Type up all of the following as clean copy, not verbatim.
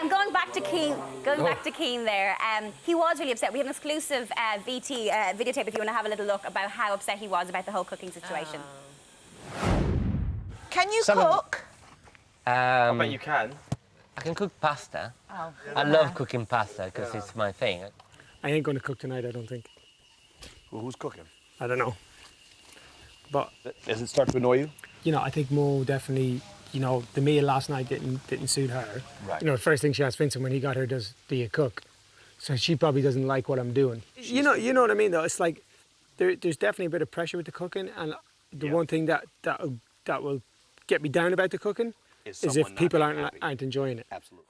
I'm going back to Kian. Back to Kian there. He was really upset. We have an exclusive VT videotape if you want to have a little look about how upset he was about the whole cooking situation. Can you cook? I bet you can. I can cook pasta. Oh. I love cooking pasta because it's my thing. I ain't going to cook tonight, I don't think. Well, who's cooking? I don't know. But... Does it start to annoy you? You know, I think Mo definitely, you know, the meal last night didn't suit her. Right. You know, the first thing she asked Vincent when he got her do you cook? So she probably doesn't like what I'm doing. You know what I mean, though? It's like, there's definitely a bit of pressure with the cooking, and the one thing that will get me down about the cooking is if people aren't enjoying it. Absolutely.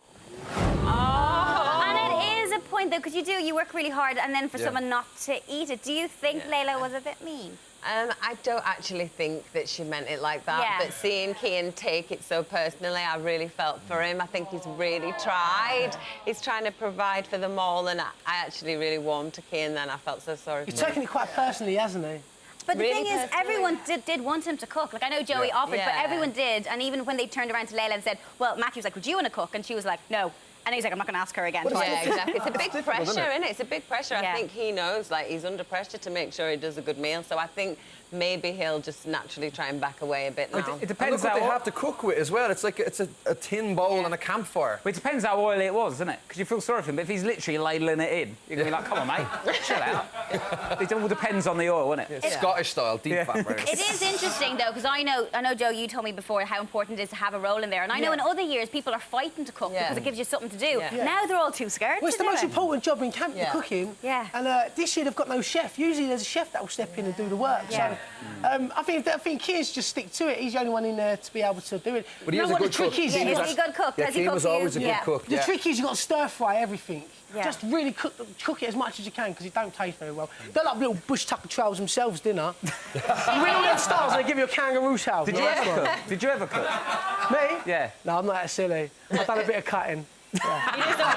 And it is a point, though, because you work really hard, and then for someone not to eat it. Do you think Layla was a bit mean? I don't actually think that she meant it like that, but seeing Kian take it so personally, I really felt for him. I think he's really tried. He's trying to provide for them all, and I actually really warmed to Kian then. I felt so sorry for him. He's taken it quite personally, hasn't he? But the Really thing is, everyone did want him to cook. Like, I know Joey offered, but everyone did. And even when they turned around to Layla and said, well, Matthew's like, would you want to cook? And she was like, no. And he's like, I'm not going to ask her again. Yeah, exactly. It's a big pressure, isn't it? It's a big pressure. Yeah. I think he knows, like, he's under pressure to make sure he does a good meal. So I think maybe he'll just naturally try and back away a bit now. It depends what how they have to cook with as well. It's like it's a tin bowl and a campfire. But it depends how oily it was, doesn't it? Because you feel sorry for him. But if he's literally ladling it in, you're going to be like, come on, mate, chill out. It all depends on the oil, isn't it? It's Scottish style, deep fat burgers. It is interesting, though, because I know, Joe, you told me before how important it is to have a role in there. And I know in other years, people are fighting to cook because it gives you something to do. Now they're all too scared Well, it's the most important job in camp, the cooking. Yeah. And this year they've got no chef. Usually there's a chef that will step in and do the work. Yeah. So I think Kian's just stick to it. He's the only one in there to be able to do it. But he is a good cook. Is he a good cook? Yeah, Kian was always a good cook. The trick is you've got to stir-fry everything. Yeah. Just really cook it as much as you can, because it don't taste very well. They're like little bush tucker trolls themselves, dinner. You really want stars, and they give you a kangaroo shell. Did you ever cook? Did you ever cook? Me? Yeah. No, I'm not that silly. I've done a bit of cutting. Yeah.